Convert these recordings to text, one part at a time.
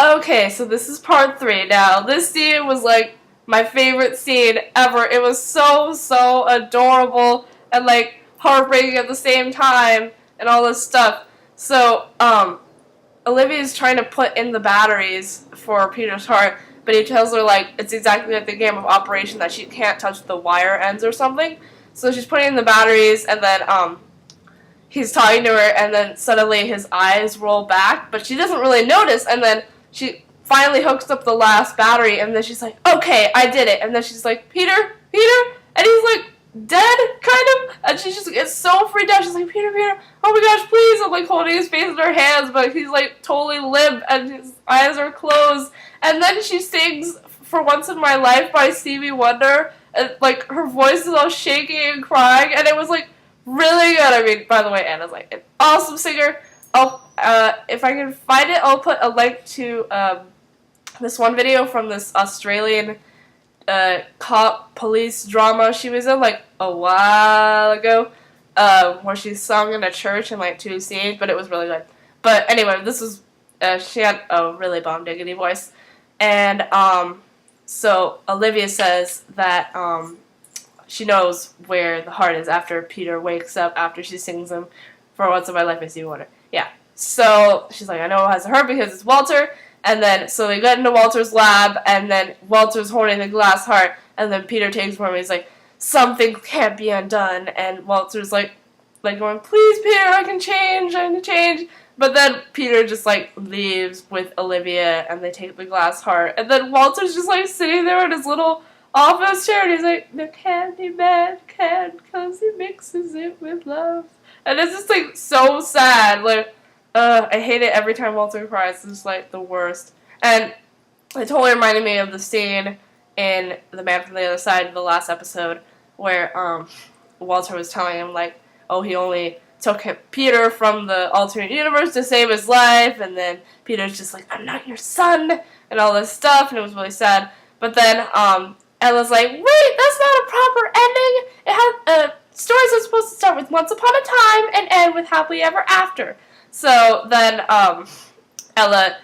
Okay, so this is part 3. Now, this scene was like my favorite scene ever. It was so adorable and like heartbreaking at the same time and all this stuff. So, Olivia's trying to put in the batteries for Peter's heart, but he tells her like it's exactly like the game of Operation that she can't touch the wire ends or something. So she's putting in the batteries, and then he's talking to her, and then suddenly his eyes roll back, but she doesn't really notice, and then she finally hooks up the last battery, and then she's like, okay, I did it, and then she's like, Peter, and he's like, dead, kind of, and she just gets so freaked out, she's like, Peter, oh my gosh, please, I'm like holding his face in her hands, but he's like totally limp, and his eyes are closed, and then she sings For Once in My Life by Stevie Wonder, and like her voice is all shaky and crying, and it was like, really good. I mean, by the way, Anna's like an awesome singer. If I can find it, I'll put a link to this one video from this Australian cop police drama she was in like a while ago, where she sung in a church in like 2 scenes, but it was really good. But anyway, this was she had a really bomb diggity voice, and so Olivia says that she knows where the heart is after Peter wakes up after she sings him For Once in My Life I See Water. Yeah. So she's like, I know it has a heart because it's Walter. And then, so they get into Walter's lab, and then Walter's holding the glass heart, and then Peter takes one, and he's like, something can't be undone. And Walter's like going, please, Peter, I can change. But then Peter just like leaves with Olivia, and they take the glass heart. And then Walter's just like sitting there in his little office chair, and he's like, the Candyman can, cause he mixes it with love. And it's just like so sad. Like, I hate it every time Walter cries. It's just like the worst. And it totally reminded me of the scene in The Man from the Other Side of the last episode where Walter was telling him like, oh, he only took Peter from the alternate universe to save his life, and then Peter's just like, I'm not your son, and all this stuff, and it was really sad. But then Ella's like, wait, that's not a proper ending. It has stories are supposed to start with Once Upon a Time and end with Happily Ever After. So then Ella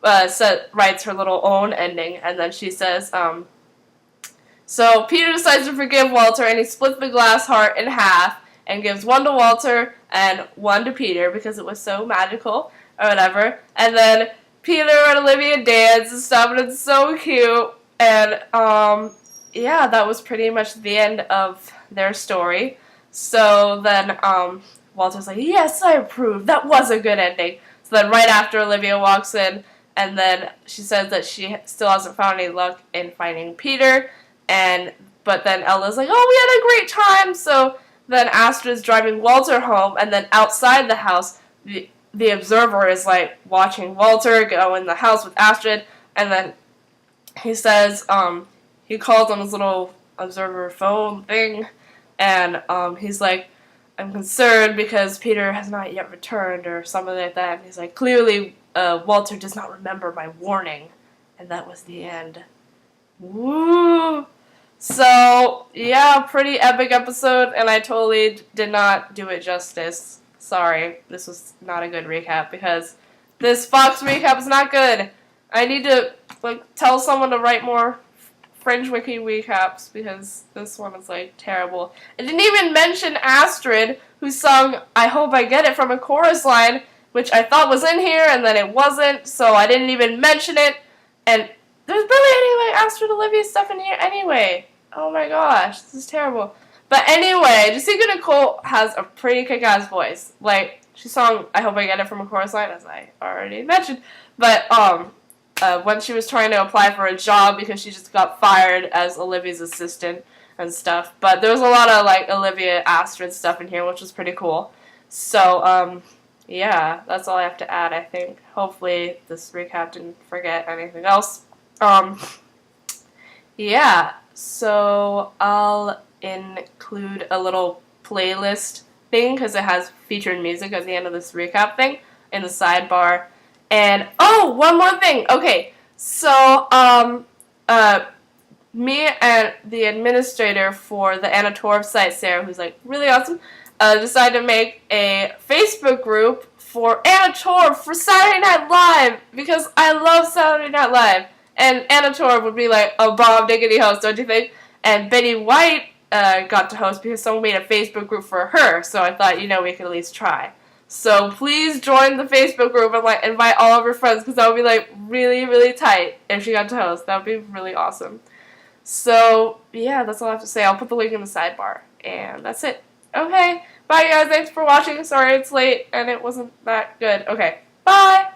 writes her little own ending, and then she says, so Peter decides to forgive Walter, and he splits the glass heart in half and gives one to Walter and one to Peter because it was so magical or whatever. And then Peter and Olivia dance and stuff, and it's so cute. And yeah, that was pretty much the end of their story. So then Walter's like, yes, I approve. That was a good ending. So then right after Olivia walks in, and then she says that she still hasn't found any luck in finding Peter. But then Ella's like, oh, we had a great time. So then Astrid's driving Walter home, and then outside the house, the observer is like watching Walter go in the house with Astrid, and then he says, he calls on his little observer phone thing, and he's like, I'm concerned because Peter has not yet returned, or something like that, and he's like, clearly Walter does not remember my warning, and that was the end. Woo! So, yeah, pretty epic episode, and I totally did not do it justice. Sorry, this was not a good recap, because this Fox recap is not good. I need to, like, tell someone to write more Fringe Wiki recaps, because this one is, like, terrible. I didn't even mention Astrid, who sung I Hope I Get It from a chorus line, which I thought was in here, and then it wasn't, so I didn't even mention it, and there's barely any, like, Astrid Olivia stuff in here anyway. Oh my gosh, this is terrible. But anyway, Jessica Nicole has a pretty kick-ass voice. Like, she sung I Hope I Get It from a chorus line, as I already mentioned. But, when she was trying to apply for a job because she just got fired as Olivia's assistant and stuff. But there was a lot of, like, Olivia Astrid stuff in here, which was pretty cool. So, yeah, that's all I have to add, I think. Hopefully this recap didn't forget anything else. Yeah, so I'll include a little playlist thing because it has featured music at the end of this recap thing in the sidebar. And, oh, one more thing. Okay, so, me and the administrator for the Anna Torv site, Sarah, who's, like, really awesome, decided to make a Facebook group for Anna Torv for Saturday Night Live, because I love Saturday Night Live. And Anna Torv would be like a bomb diggity host, don't you think? And Betty White got to host because someone made a Facebook group for her, so I thought, we could at least try. So please join the Facebook group and like invite all of your friends, because that would be like really, really tight if she got to host. That would be really awesome. So yeah, that's all I have to say. I'll put the link in the sidebar, and that's it. Okay, bye guys. Thanks for watching. Sorry it's late and it wasn't that good. Okay, bye.